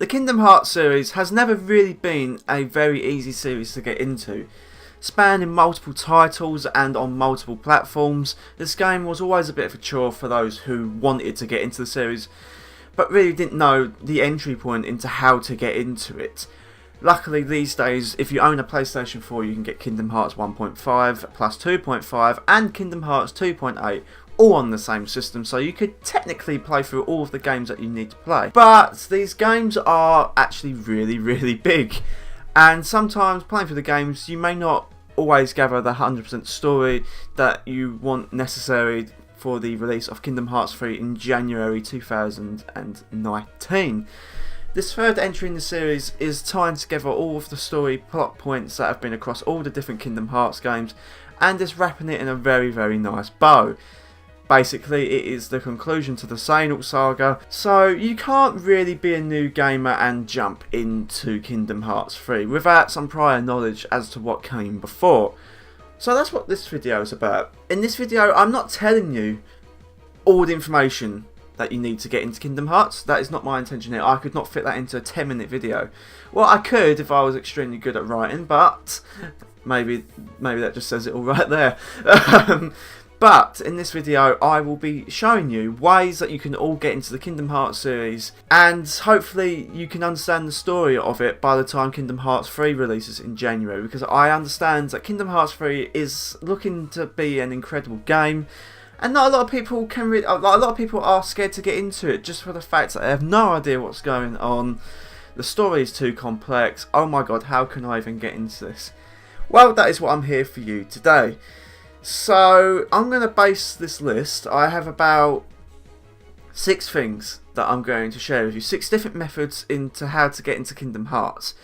The Kingdom Hearts series has never really been a very easy series to get into. Spanning multiple titles and on multiple platforms, this game was always a bit of a chore for those who wanted to get into the series, but really didn't know the entry point into how to get into it. Luckily these days, if you own a PlayStation 4, you can get Kingdom Hearts 1.5 plus 2.5 and Kingdom Hearts 2.8 all on the same system, so you could technically play through all of the games that you need to play. But these games are actually really big, and sometimes playing through the games you may not always gather the 100% story that you want necessary for the release of Kingdom Hearts 3 in January 2019. This third entry in the series is tying together all of the story plot points that have been across all the different Kingdom Hearts games and is wrapping it in a very nice bow. Basically, it is the conclusion to the Xehanort saga, so you can't really be a new gamer and jump into Kingdom Hearts 3 without some prior knowledge as to what came before. So that's what this video is about. In this video, I'm not telling you all the information that you need to get into Kingdom Hearts. That is not my intention here. I could not fit that into a 10-minute video. Well, I could if I was extremely good at writing, but maybe that just says it all right there. But in this video I will be showing you ways that you can all get into the Kingdom Hearts series, and hopefully you can understand the story of it by the time Kingdom Hearts 3 releases in January, because I understand that Kingdom Hearts 3 is looking to be an incredible game, and not a lot of people can a lot of people are scared to get into it just for the fact that they have no idea what's going on. The story is too complex. Oh my god, how can I even get into this? Well, that is what I'm here for you today. So I'm going to base this list. I have about 6 things that I'm going to share with you. 6 different methods into how to get into Kingdom Hearts.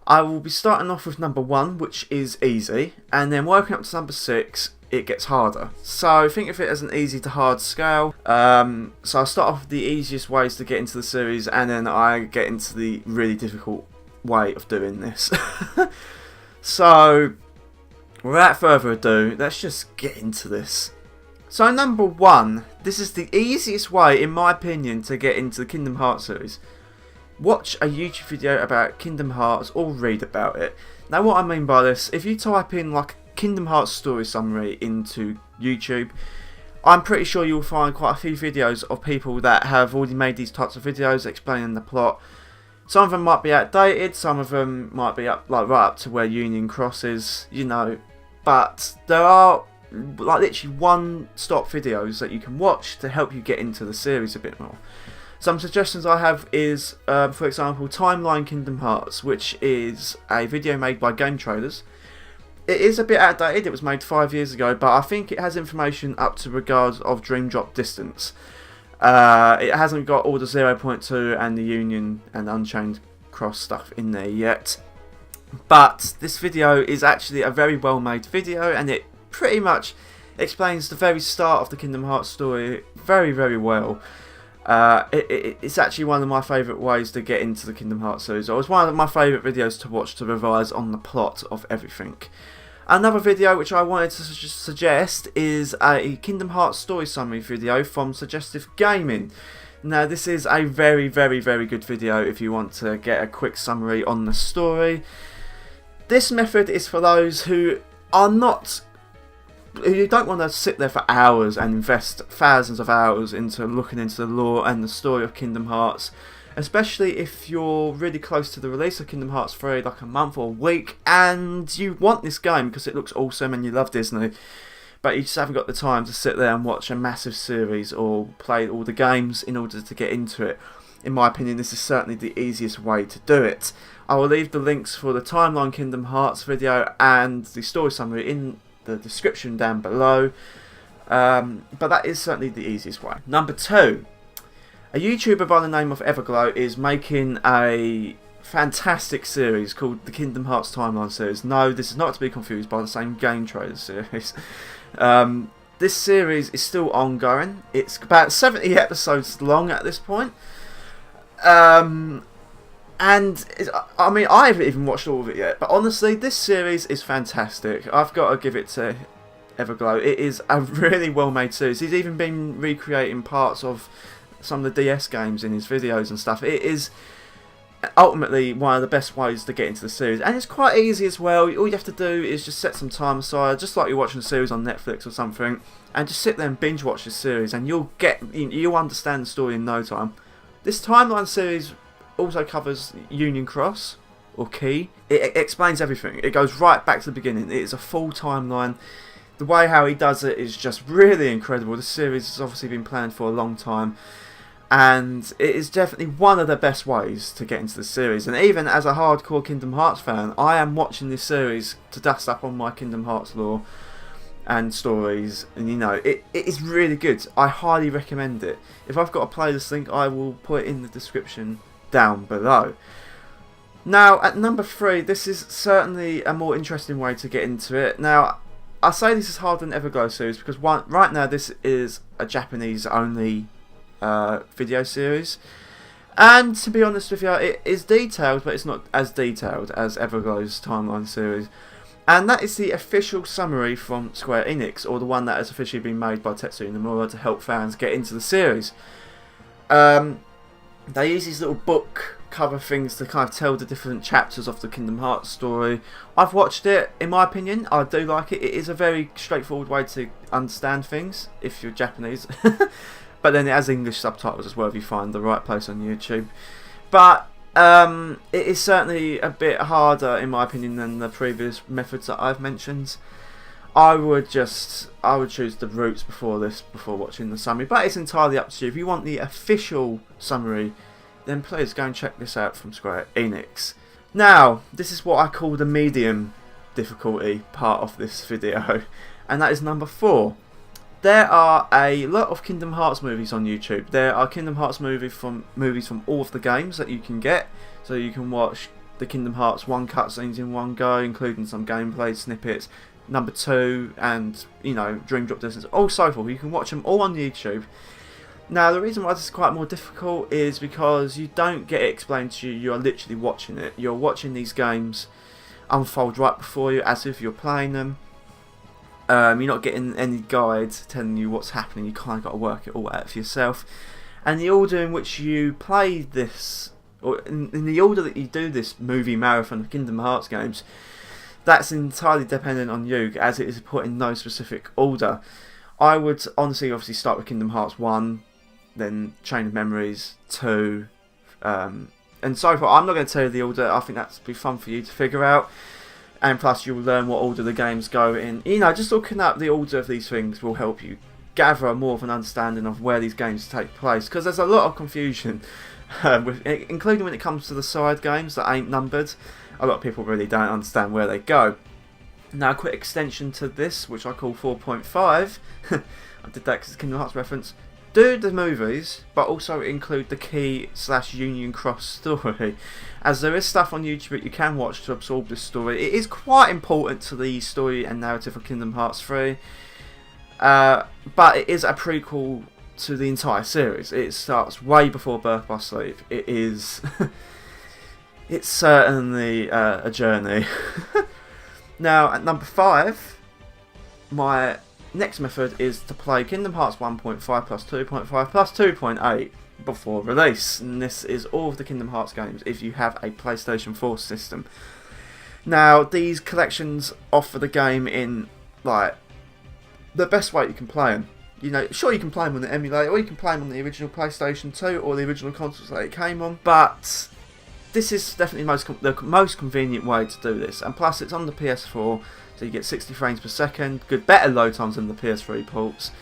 I will be starting off with number 1, which is easy, and then working up to number 6, it gets harder. So think of it as an easy to hard scale. So I'll start off with the easiest ways to get into the series, and then I get into the really difficult way of doing this. So without further ado, let's just get into this. So number 1, this is the easiest way in my opinion to get into the Kingdom Hearts series. Watch a YouTube video about Kingdom Hearts or read about it. Now what I mean by this, if you type in like Kingdom Hearts story summary into YouTube, I'm pretty sure you'll find quite a few videos of people that have already made these types of videos explaining the plot. Some of them might be outdated, some of them might be up, like right up to where Union crosses, you know. But there are like literally one-stop videos that you can watch to help you get into the series a bit more. Some suggestions I have is, for example, Timeline Kingdom Hearts, which is a video made by Game Trailers. It is a bit outdated, it was made 5 years ago, but I think it has information up to regards of Dream Drop Distance. It hasn't got all the 0.2 and the Union and Unchained Cross stuff in there yet. But this video is actually a very well made video, and it pretty much explains the very start of the Kingdom Hearts story very well. It's actually one of my favourite ways to get into the Kingdom Hearts series. It was one of my favourite videos to watch to revise on the plot of everything. Another video which I wanted to suggest is a Kingdom Hearts story summary video from Suggestive Gaming. Now this is a very good video if you want to get a quick summary on the story. This method is for those who don't want to sit there for hours and invest thousands of hours into looking into the lore and the story of Kingdom Hearts, especially if you're really close to the release of Kingdom Hearts 3, like a month or a week, and you want this game because it looks awesome and you love Disney, but you just haven't got the time to sit there and watch a massive series or play all the games in order to get into it. In my opinion, this is certainly the easiest way to do it. I will leave the links for the Timeline Kingdom Hearts video and the story summary in the description down below, but that is certainly the easiest way. Number 2, a YouTuber by the name of EVERGLOWS is making a fantastic series called the Kingdom Hearts Timeline series. No, this is not to be confused by the same Game Trailers series. This series is still ongoing. It's about 70 episodes long at this point. And I mean, I haven't even watched all of it yet, but honestly, this series is fantastic. I've got to give it to EVERGLOWS. It is a really well made series. He's even been recreating parts of some of the DS games in his videos and stuff. It is ultimately one of the best ways to get into the series, and it's quite easy as well. All you have to do is just set some time aside, just like you're watching a series on Netflix or something, and just sit there and binge watch this series, and you'll understand the story in no time. This timeline series also covers Union Cross, or Key. It explains everything. It goes right back to the beginning. It is a full timeline. The way how he does it is just really incredible. The series has obviously been planned for a long time, and it is definitely one of the best ways to get into the series. And even as a hardcore Kingdom Hearts fan, I am watching this series to dust up on my Kingdom Hearts lore and stories, and it is really good. I highly recommend it. If I've got a playlist link, I will put it in the description down below. Now, at number 3, this is certainly a more interesting way to get into it. Now, I say this is harder than EVERGLOWS series because right now this is a Japanese only video series, and to be honest with you, it is detailed, but it's not as detailed as EVERGLOWS timeline series. And that is the official summary from Square Enix, or the one that has officially been made by Tetsuya Nomura to help fans get into the series. They use these little book cover things to kind of tell the different chapters of the Kingdom Hearts story. I've watched it. In my opinion, I do like it. It is a very straightforward way to understand things if you're Japanese. But then it has English subtitles as well if you find the right place on YouTube. But it is certainly a bit harder, in my opinion, than the previous methods that I've mentioned. I would choose the roots before watching the summary, but it's entirely up to you. If you want the official summary, then please go and check this out from Square Enix. Now, this is what I call the medium difficulty part of this video, and that is number 4. There are a lot of Kingdom Hearts movies on YouTube. There are Kingdom Hearts movies from all of the games that you can get, so you can watch the Kingdom Hearts 1 cutscenes in one go, including some gameplay snippets, number 2, and Dream Drop Distance, all so forth. You can watch them all on YouTube. Now, the reason why this is quite more difficult is because you don't get it explained to you. You are literally watching it. You're watching these games unfold right before you, as if you're playing them. You're not getting any guides telling you what's happening. You kind of got to work it all out for yourself. And the order in which you play this, or in the order that you do this movie marathon of Kingdom Hearts games, that's entirely dependent on you, as it is put in no specific order. I would honestly obviously start with Kingdom Hearts 1, then Chain of Memories 2, and so forth. I'm not going to tell you the order. I think that's be fun for you to figure out. And plus you'll learn what order the games go in. Just looking up the order of these things will help you gather more of an understanding of where these games take place. Because there's a lot of confusion, including when it comes to the side games that ain't numbered. A lot of people really don't understand where they go. Now, a quick extension to this, which I call 4.5. I did that because it's a Kingdom Hearts reference. Do the movies, but also include the Key/Union Cross story, as there is stuff on YouTube that you can watch to absorb this story. It is quite important to the story and narrative of Kingdom Hearts 3, but it is a prequel to the entire series. It starts way before Birth by Sleep. It is, it's certainly a journey. Now, at number 5, my next method is to play Kingdom Hearts 1.5 plus 2.5 plus 2.8 before release. And this is all of the Kingdom Hearts games if you have a PlayStation 4 system. Now, these collections offer the game in, the best way you can play them. Sure, you can play them on the emulator, or you can play them on the original PlayStation 2 or the original consoles that it came on, but this is definitely the most convenient way to do this. And plus, it's on the PS4, so you get 60 frames per second, better load times than the PS3 ports.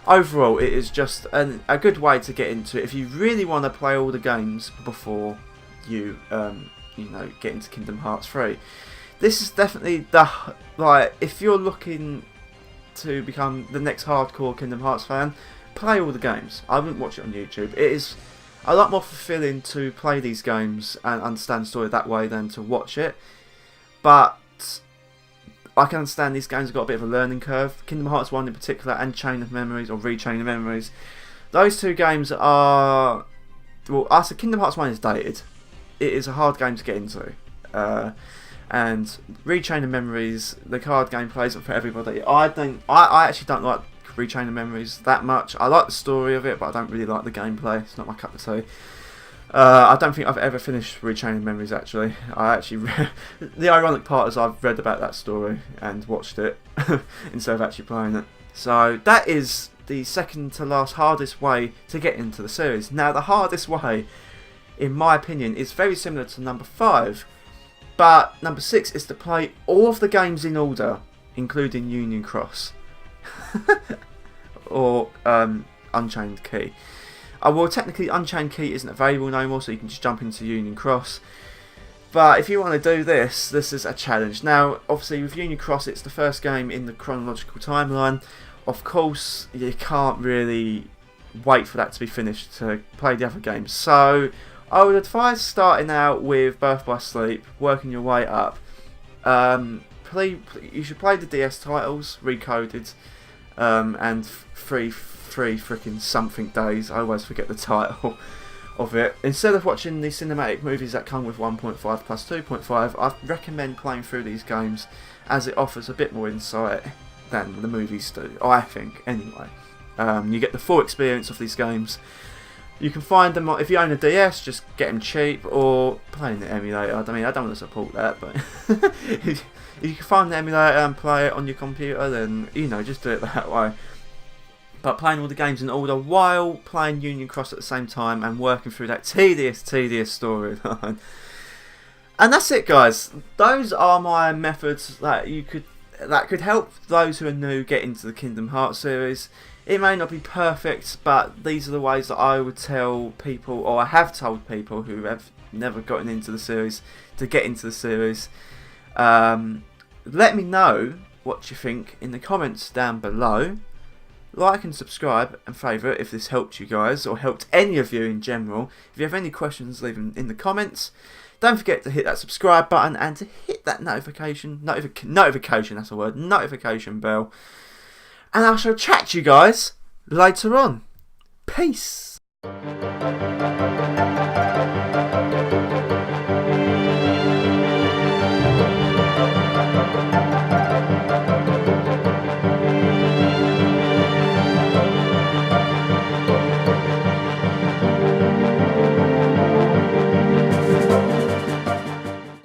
Overall, it is just a good way to get into it if you really want to play all the games before you, get into Kingdom Hearts 3. This is definitely if you're looking to become the next hardcore Kingdom Hearts fan, play all the games. I wouldn't watch it on YouTube. It is a lot more fulfilling to play these games and understand the story that way than to watch it. But I can understand these games have got a bit of a learning curve. Kingdom Hearts 1 in particular, and Chain of Memories, or Rechain of Memories. Those two games are... Well, I said Kingdom Hearts 1 is dated. It is a hard game to get into. And Rechain of Memories, the card game plays it for everybody. I actually don't like Rechain of Memories that much. I like the story of it, but I don't really like the gameplay. It's not my cup of tea. I don't think I've ever finished Retraining Memories, actually. The ironic part is I've read about that story and watched it instead of actually playing it. So that is the second to last hardest way to get into the series. Now the hardest way, in my opinion, is very similar to number 5, but number 6 is to play all of the games in order, including Union Cross or Unchained Key. Well, technically Unchained Key isn't available no more, so you can just jump into Union Cross. But if you want to do this, this is a challenge. Now, obviously with Union Cross, it's the first game in the chronological timeline. Of course, you can't really wait for that to be finished to play the other games. So I would advise starting out with Birth by Sleep, working your way up. You should play the DS titles, Recoded, and Free freaking something days. I always forget the title of it. Instead of watching the cinematic movies that come with 1.5 plus 2.5, I recommend playing through these games, as it offers a bit more insight than the movies do, I think, anyway. You get the full experience of these games. You can find them, if you own a DS, just get them cheap, or playing the emulator. I mean, I don't want to support that, but if you can find the emulator and play it on your computer, then, you know, just do it that way. But playing all the games in order while playing Union Cross at the same time and working through that tedious storyline. And that's it, guys. Those are my methods that could help those who are new get into the Kingdom Hearts series. It may not be perfect, but these are the ways that I would tell people, or I have told people who have never gotten into the series, to get into the series. Let me know what you think in the comments down below. Like and subscribe and favourite if this helped you guys, or helped any of you in general. If you have any questions, leave them in the comments. Don't forget to hit that subscribe button and to hit that notification bell. And I shall chat to you guys later on. Peace.